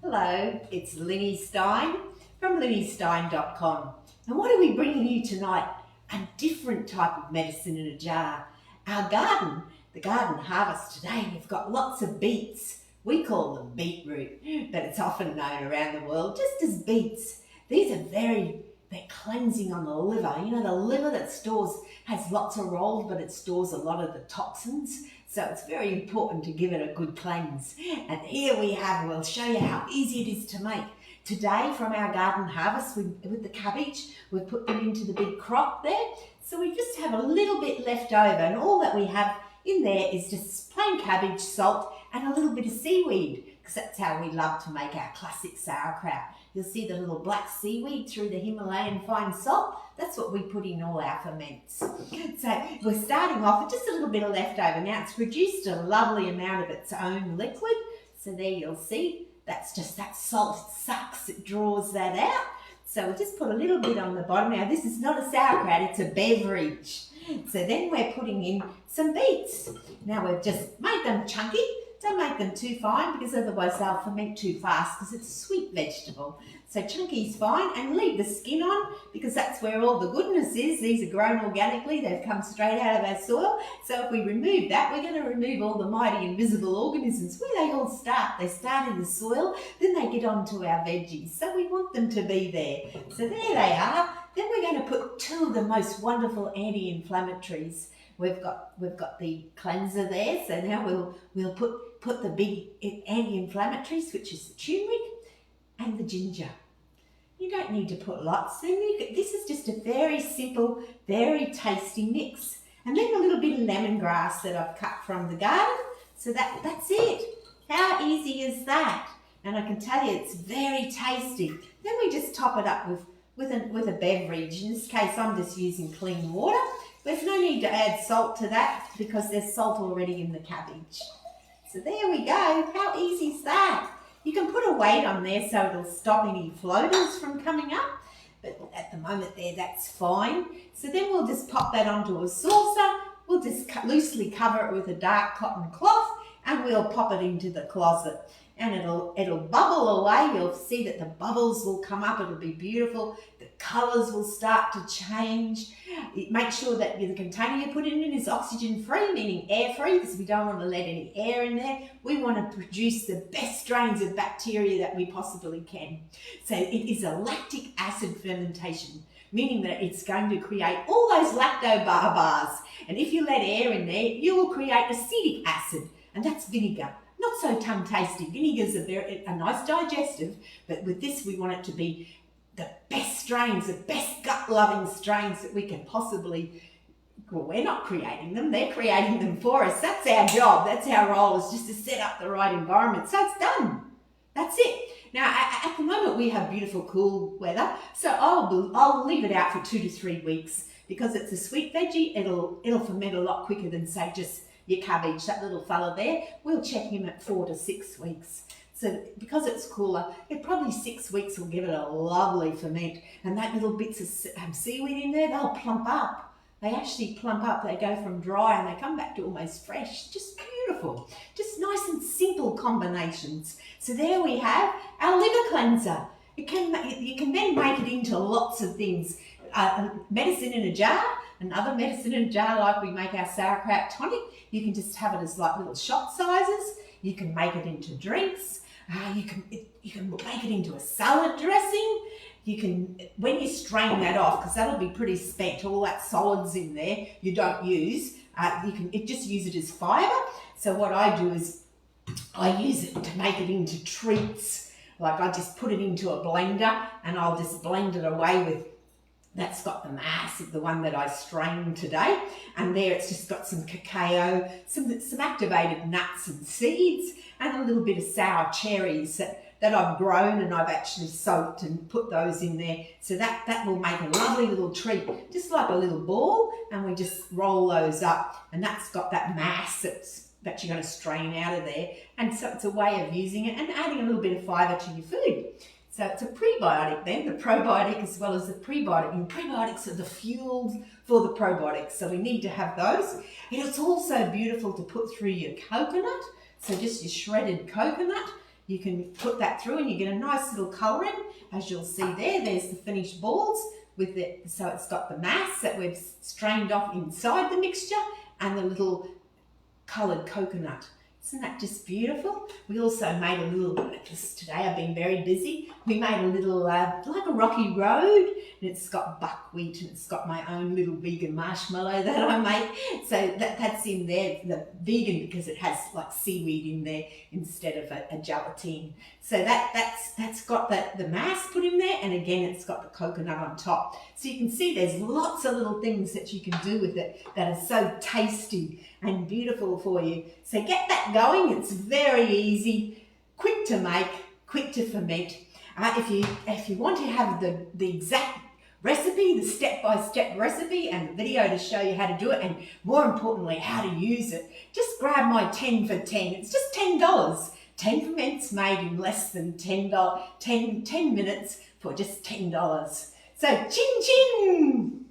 Hello, it's Linny Stein from linnystein.com. And what are we bringing you tonight? A different type of medicine in a jar. Our garden, the garden harvest today, we've got lots of beets. We call them beetroot, but it's often known around the world just as beets. These are they're cleansing on the liver. You know, the liver that has lots of roles, but it stores a lot of the toxins. So it's very important to give it a good cleanse. And here we'll show you how easy it is to make. Today from our garden harvest with the cabbage, we've put them into the big crock there. So we just have a little bit left over, and all that we have in there is just plain cabbage, salt, and a little bit of seaweed, because that's how we love to make our classic sauerkraut. You'll see the little black seaweed through the Himalayan fine salt. That's what we put in all our ferments. So we're starting off with just a little bit of leftover. Now it's produced a lovely amount of its own liquid. So there you'll see, that's just that salt. It sucks, it draws that out. So we'll just put a little bit on the bottom. Now this is not a sauerkraut, it's a beverage. So then we're putting in some beets. Now we've just made them chunky. Don't make them too fine, because otherwise they'll ferment too fast, because it's a sweet vegetable. So chunky is fine, and leave the skin on, because that's where all the goodness is. These are grown organically, they've come straight out of our soil. So if we remove that, we're going to remove all the mighty invisible organisms. Where they all start. They start in the soil, then they get onto our veggies. So we want them to be there. So there they are. Then we're going to put two of the most wonderful anti-inflammatories. We've got the cleanser there, so now we'll put the big anti-inflammatories, which is the turmeric and the ginger. You don't need to put lots. This is just a very simple, very tasty mix. And then a little bit of lemongrass that I've cut from the garden. So that's it. How easy is that? And I can tell you it's very tasty. Then we just top it up with a beverage. In this case, I'm just using clean water. There's no need to add salt to that, because there's salt already in the cabbage. So there we go. How easy is that? You can put a weight on there so it'll stop any floaters from coming up. But at the moment there, that's fine. So then we'll just pop that onto a saucer. We'll just loosely cover it with a dark cotton cloth, and we'll pop it into the closet. And it'll bubble away. You'll see that the bubbles will come up. It'll be beautiful. The colours will start to change. Make sure that the container you put it in is oxygen-free, meaning air-free, because we don't want to let any air in there. We want to produce the best strains of bacteria that we possibly can. So it is a lactic acid fermentation, meaning that it's going to create all those lactobarbars. And if you let air in there, you will create acetic acid, and that's vinegar. Not so tongue-tasty. Vinegar's a nice digestive, but with this we want it to be the best strains, the best gut-loving strains that we can possibly. Well, we're not creating them, they're creating them for us. That's our job, that's our role, is just to set up the right environment. So it's done. That's it. Now, at the moment we have beautiful, cool weather, so I'll leave it out for 2 to 3 weeks, because it's a sweet veggie. It'll ferment a lot quicker than, say, just your cabbage. That little fella there, we'll check him at 4 to 6 weeks. So because it's cooler, probably 6 weeks will give it a lovely ferment. And that little bits of seaweed in there, they'll plump up. They actually plump up. They go from dry and they come back to almost fresh. Just beautiful. Just nice and simple combinations. So there we have our liver cleanser. You can then make it into lots of things. Medicine in a jar, another medicine in a jar, like we make our sauerkraut tonic. You can just have it as like little shot sizes. You can make it into drinks. You can make it into a salad dressing. You can, when you strain that off, because that'll be pretty spent, all that solids in there you don't use. You can just use it as fibre. So what I do is I use it to make it into treats. Like I just put it into a blender and I'll just blend it away with. That's got the mass of the one that I strained today, and there it's just got some cacao, some activated nuts and seeds, and a little bit of sour cherries that I've grown and I've actually soaked and put those in there. So that will make a lovely little treat, just like a little ball, and we just roll those up, and that's got that mass that you're going to strain out of there. And so it's a way of using it and adding a little bit of fibre to your food. So it's a prebiotic then, the probiotic as well as the prebiotic. And prebiotics are the fuels for the probiotics, so we need to have those. And it's also beautiful to put through your coconut. So just your shredded coconut. you can put that through and you get a nice little colouring. As you'll see there's the finished balls with it. So it's got the mass that we've strained off inside the mixture and the little coloured coconut. Isn't that just beautiful? We also made a little, just today I've been very busy, we made a little, like a rocky road, and it's got buckwheat and it's got my own little vegan marshmallow that I make. So that's in there, the vegan, because it has like seaweed in there instead of a gelatine. So that's got the mass put in there, and again it's got the coconut on top. So you can see there's lots of little things that you can do with it that are so tasty and beautiful for you. So get that going. It's very easy, quick to make, quick to ferment. If you want to have the exact recipe, the step-by-step recipe and the video to show you how to do it, and more importantly how to use it, just grab my 10 for 10. It's just $10. 10 ferments made in less than 10 minutes for just $10. So chin chin!